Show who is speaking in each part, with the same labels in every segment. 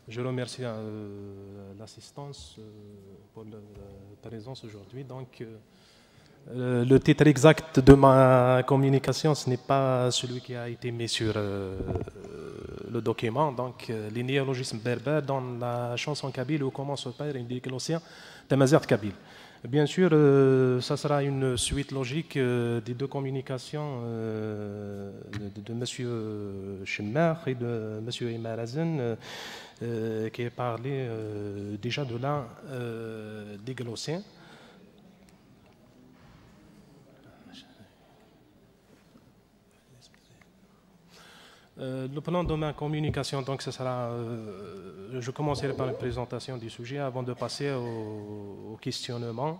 Speaker 1: Je remercie l'assistance pour la présence aujourd'hui. Donc, le titre exact de ma communication, ce n'est pas celui qui a été mis sur le document. Donc, les néologismes berbères dans la chanson kabyle où commence au père et l'océan Tamazert kabyle. Bien sûr, ça sera une suite logique des deux communications de M. Chemmer et de M. Imarazen, qui a parlé déjà de la déglossien. Le plan de ma communication, donc, ce sera. Je commencerai par une présentation du sujet avant de passer au questionnement,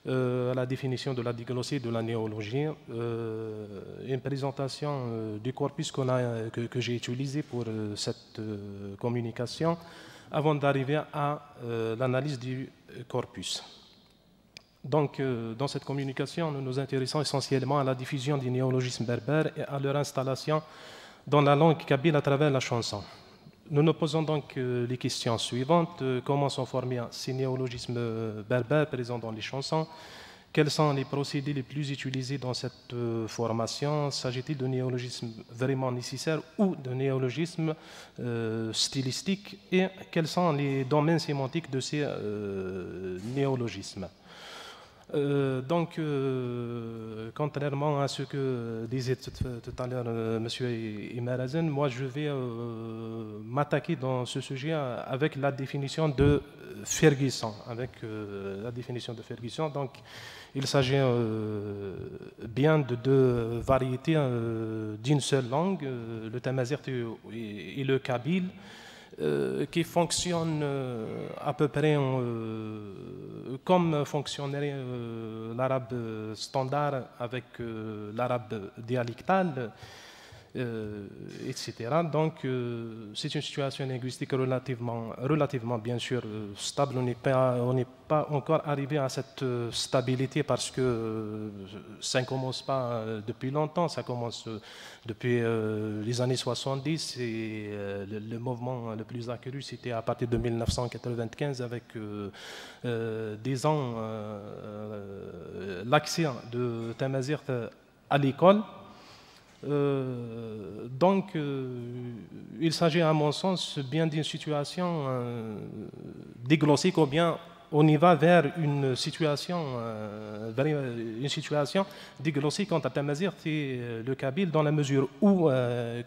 Speaker 1: à la définition de la diglossie, de la néologie, une présentation du corpus que j'ai utilisé pour cette communication, avant d'arriver à l'analyse du corpus. Donc, dans cette communication, nous nous intéressons essentiellement à la diffusion des néologismes berbères et à leur installation dans la langue kabyle à travers la chanson. Nous nous posons donc les questions suivantes. Comment sont formés ces néologismes berbères présents dans les chansons? Quels sont les procédés les plus utilisés dans cette formation? S'agit-il de néologismes vraiment nécessaires ou de néologismes stylistiques? Et quels sont les domaines sémantiques de ces néologismes? Donc, contrairement à ce que disait tout à l'heure M. Imarazen, moi je vais m'attaquer dans ce sujet avec la définition de Ferguson. Donc, il s'agit bien de deux variétés d'une seule langue, le tamazigh et le kabyle, qui fonctionne à peu près comme fonctionnerait l'arabe standard avec l'arabe dialectal, etc. Donc, c'est une situation linguistique relativement bien sûr stable. On n'est pas encore arrivé à cette stabilité parce que ça ne commence pas depuis longtemps, ça commence depuis les années 70 et le mouvement le plus accru c'était à partir de 1995 avec des ans l'accès de tamazigh à l'école. Donc, il s'agit à mon sens bien d'une situation déglossique ou bien on y va vers une situation déglossique quant à tamazigh et le kabyle dans la mesure où,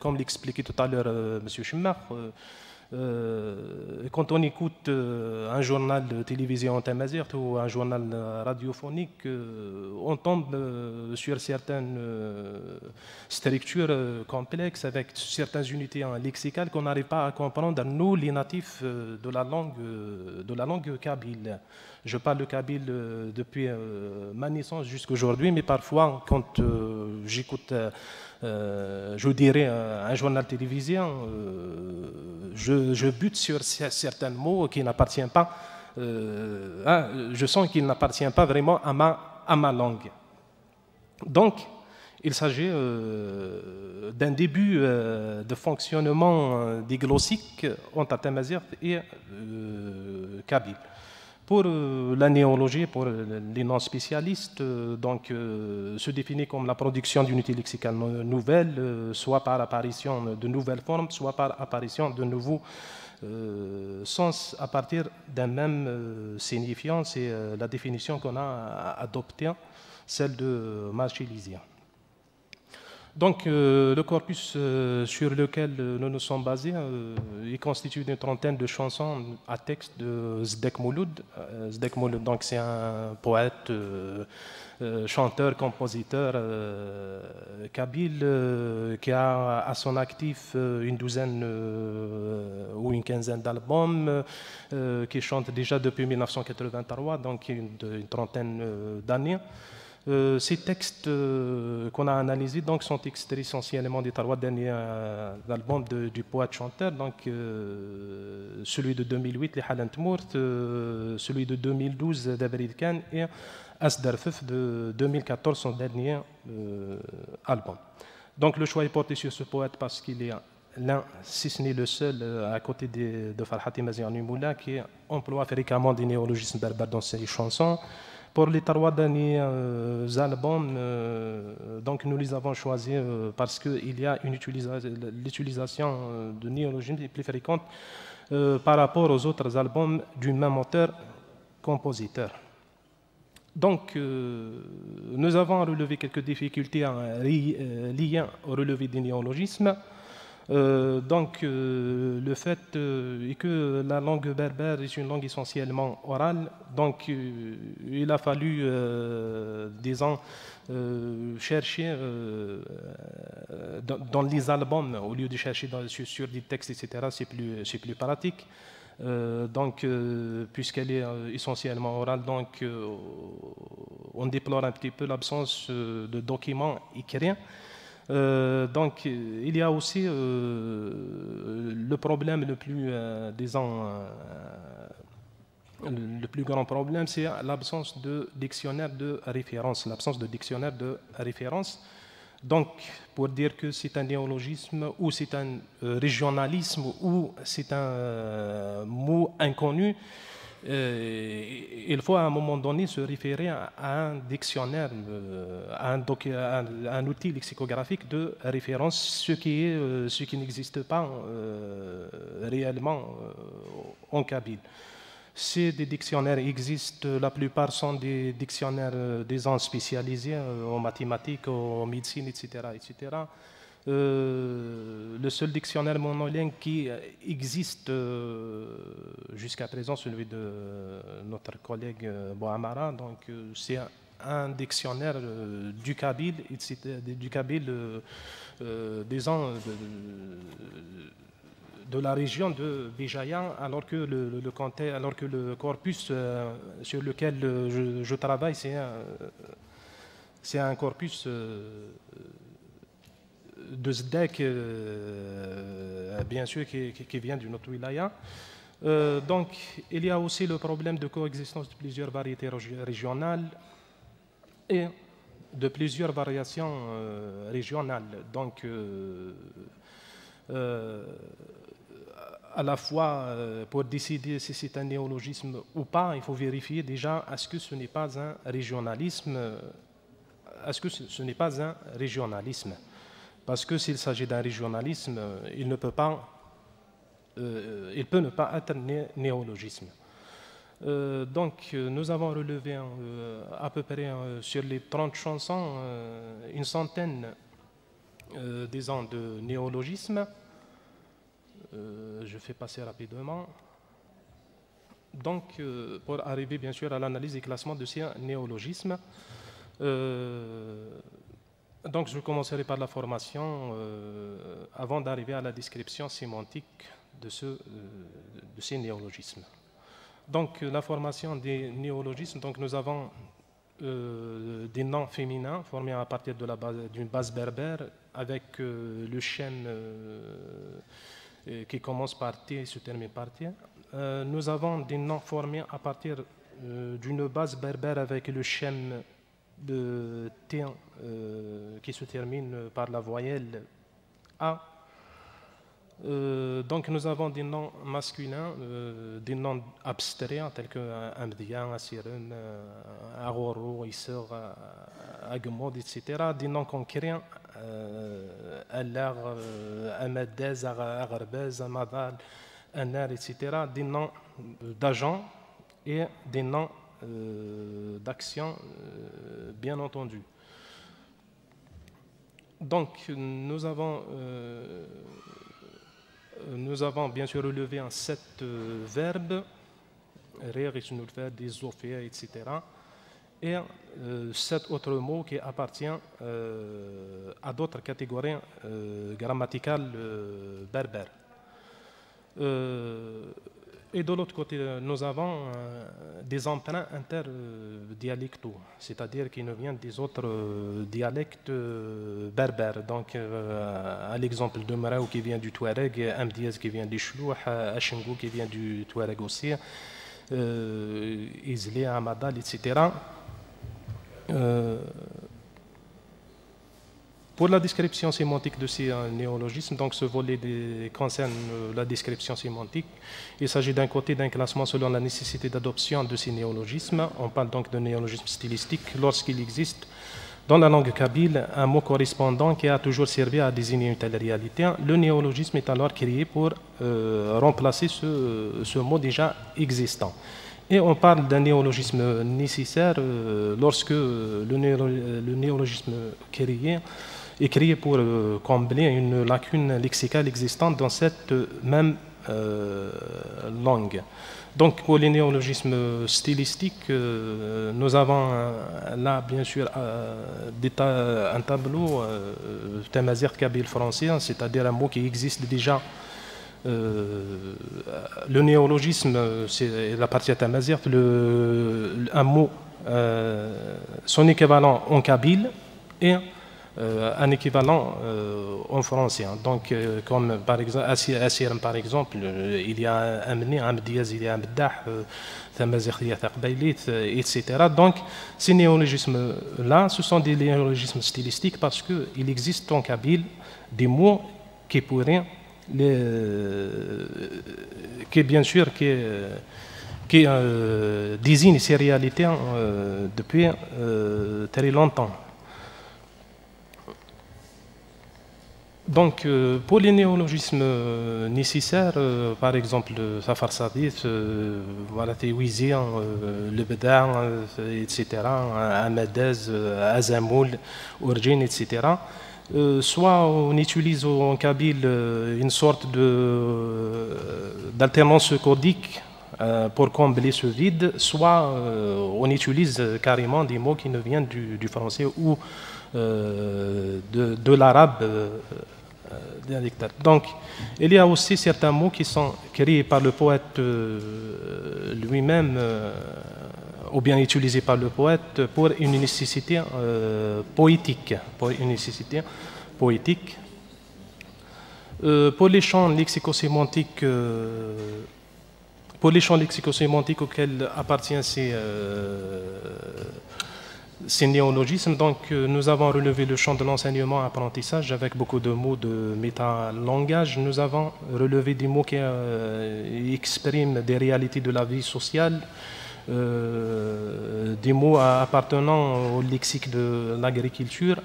Speaker 1: comme l'expliquait tout à l'heure M. Chemmer, quand on écoute un journal de télévision en tamazigh ou un journal radiophonique, on tombe sur certaines structures complexes avec certaines unités lexicales qu'on n'arrive pas à comprendre, nous, les natifs de la langue kabyle. Je parle de kabyle depuis ma naissance jusqu'à aujourd'hui, mais parfois, quand j'écoute je dirais un journal télévisé, je bute sur certains mots qui n'appartiennent pas, je sens qu'ils n'appartiennent pas vraiment à ma langue. Donc, il s'agit d'un début de fonctionnement déglossique entre tamazigh et kabyle. Pour la néologie, pour les non-spécialistes, donc, se définit comme la production d'unités lexicales nouvelles, soit par apparition de nouvelles formes, soit par apparition de nouveaux sens à partir d'un même signifiant. C'est la définition qu'on a adoptée, celle de Marcellizien. Donc, le corpus sur lequel nous nous sommes basés est constitué d'une trentaine de chansons à texte de Zdek Mouloud. Zdek Mouloud, donc, c'est un poète, chanteur, compositeur kabyle qui a à son actif une douzaine ou une quinzaine d'albums, qui chante déjà depuis 1983, donc une trentaine d'années. Ces textes qu'on a analysés donc, sont extraits essentiellement des trois derniers albums du poète-chanteur, donc celui de 2008, Les Halent Mourt, celui de 2012, d'Avril Khan, et Asdarfef de 2014, son dernier album. Donc le choix est porté sur ce poète parce qu'il est l'un, si ce n'est le seul, à côté de Farhat Maziani Moula, qui emploie fréquemment des néologismes berbères dans ses chansons. Pour les trois derniers albums, donc nous les avons choisis parce qu'il y a l'utilisation de néologismes plus fréquente par rapport aux autres albums du même auteur-compositeur. Donc, nous avons relevé quelques difficultés liées au relevé des néologismes. Le fait est que la langue berbère est une langue essentiellement orale, donc il a fallu, disons, chercher dans les albums, au lieu de chercher sur des textes, etc., c'est plus pratique. Puisqu'elle est essentiellement orale, donc on déplore un petit peu l'absence de documents écrits. Il y a aussi le problème le plus, le plus grand problème, c'est l'absence de dictionnaire de référence. Donc, pour dire que c'est un néologisme ou c'est un régionalisme ou c'est un mot inconnu, il faut à un moment donné se référer à un dictionnaire, à un outil lexicographique de référence, ce qui n'existe pas réellement en kabyle. Si des dictionnaires existent, la plupart sont des dictionnaires disons spécialisés en mathématiques, en médecine, etc. Le seul dictionnaire monolingue qui existe jusqu'à présent, celui de notre collègue Bouamara, donc c'est un dictionnaire du kabyle, disons de la région de Béjaïa, alors que le corpus sur lequel je travaille, c'est un corpus de Zdek, bien sûr, qui vient d'une autre wilaya. Donc, il y a aussi le problème de coexistence de plusieurs variétés régionales et de plusieurs variations régionales. Donc, à la fois, pour décider si c'est un néologisme ou pas, il faut vérifier déjà est-ce que ce n'est pas un régionalisme, parce que s'il s'agit d'un régionalisme, il peut ne pas être néologisme. Nous avons relevé à peu près sur les 30 chansons une centaine disons de néologismes. Je fais passer rapidement. Donc, pour arriver bien sûr à l'analyse et classement de ces néologismes, donc je commencerai par la formation avant d'arriver à la description sémantique de ces néologismes. Donc, la formation des néologismes, donc nous avons des noms féminins formés à partir d'une base berbère avec le schème qui commence par T et se termine par T. Nous avons des noms formés à partir d'une base berbère avec le schème de T qui se termine par la voyelle A. Donc nous avons des noms masculins, des noms abstraits tels que Amdian, Asirum, Agoro, Isser, Agmod, etc. Des noms concrets, Alar, Amadez, Agarbez, Amadal, Anar, etc. Des noms d'agents et des noms d'action, bien entendu. Donc nous avons bien sûr relevé un 7 verbes, rire, isnulfer, désophia, etc. Et 7 autres mots qui appartiennent à d'autres catégories grammaticales berbères. Et de l'autre côté, nous avons des emprunts interdialectaux, c'est-à-dire qui nous viennent des autres dialectes berbères. Donc, à l'exemple de Maraou qui vient du Touareg, Amdiaz qui vient du Chlouh, Achingo qui vient du Touareg aussi, Izli, Amadal, etc. Pour la description sémantique de ces néologismes, donc ce volet concerne la description sémantique. Il s'agit d'un côté d'un classement selon la nécessité d'adoption de ces néologismes. On parle donc de néologisme stylistique lorsqu'il existe dans la langue kabyle un mot correspondant qui a toujours servi à désigner une telle réalité. Le néologisme est alors créé pour remplacer ce mot déjà existant. Et on parle d'un néologisme nécessaire lorsque le néologisme est créé pour combler une lacune lexicale existante dans cette même langue. Donc pour les néologismes stylistiques, nous avons là bien sûr un tableau tamazight kabyle français, c'est-à-dire un mot qui existe déjà. Le néologisme, c'est la partie tamazight, un mot, son équivalent en kabyle et un équivalent en français. Donc, comme par exemple, Assir, par exemple, il y a Amni, Amdiaz, il y a Amdah, Tamazight, Taqbaylit, etc. Donc, ces néologismes-là, ce sont des néologismes stylistiques parce qu'il existe en kabyle des mots qui pourraient, qui bien sûr, qui désignent ces réalités depuis très longtemps. Donc, pour les néologismes nécessaires, par exemple, Safar Sadith, Tiwizir, le Beda, etc., Amadez, Azamoul, Urjin, etc., soit on utilise en kabyle une sorte d'alternance codique pour combler ce vide, soit on utilise carrément des mots qui ne viennent du français ou de l'arabe dialectal. Donc, il y a aussi certains mots qui sont créés par le poète lui-même ou bien utilisés par le poète pour une nécessité poétique. Pour les champs lexicosémantiques auxquels appartiennent ces néologismes, donc nous avons relevé le champ de l'enseignement-apprentissage avec beaucoup de mots de métalangage. Nous avons relevé des mots qui expriment des réalités de la vie sociale, des mots appartenant au lexique de l'agriculture,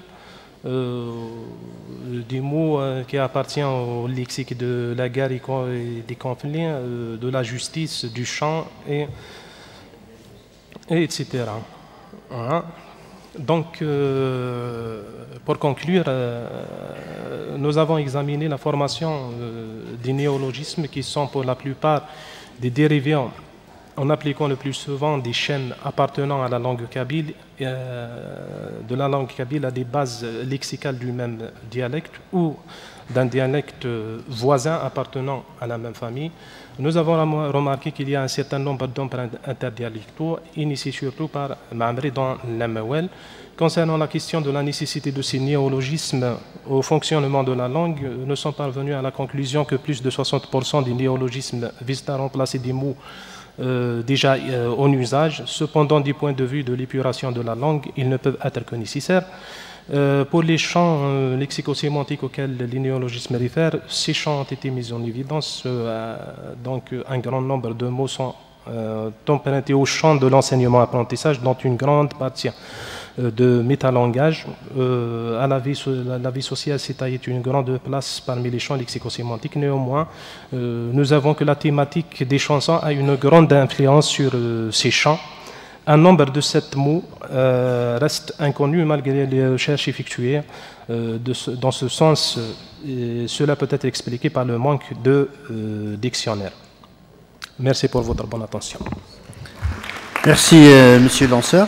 Speaker 1: des mots qui appartiennent au lexique de la guerre et des conflits, de la justice, du champ, et etc. Voilà. Donc, pour conclure, nous avons examiné la formation des néologismes qui sont pour la plupart des dérivés en appliquant le plus souvent des chaînes appartenant à la langue kabyle, de la langue kabyle à des bases lexicales du même dialecte ou d'un dialecte voisin appartenant à la même famille. Nous avons remarqué qu'il y a un certain nombre d'emprunts interdialectaux initiés surtout par Ma'amri dans l'Amawel. Concernant la question de la nécessité de ces néologismes au fonctionnement de la langue, nous sommes parvenus à la conclusion que plus de 60% des néologismes visent à remplacer des mots déjà en usage. Cependant, du point de vue de l'épuration de la langue, ils ne peuvent être que nécessaires. Pour les champs lexicosémantiques auxquels les néologismes réfèrent, ces champs ont été mis en évidence. Donc, un grand nombre de mots sont empruntés au champ de l'enseignement-apprentissage, dont une grande partie de métalangage. La vie sociale s'est taillée une grande place parmi les champs lexicosémantiques. Néanmoins, nous avons que la thématique des chansons a une grande influence sur ces champs. Un nombre de 7 mots reste inconnu malgré les recherches effectuées dans ce sens. Cela peut être expliqué par le manque de dictionnaire. Merci pour votre bonne attention.
Speaker 2: Merci, Monsieur Lanceur.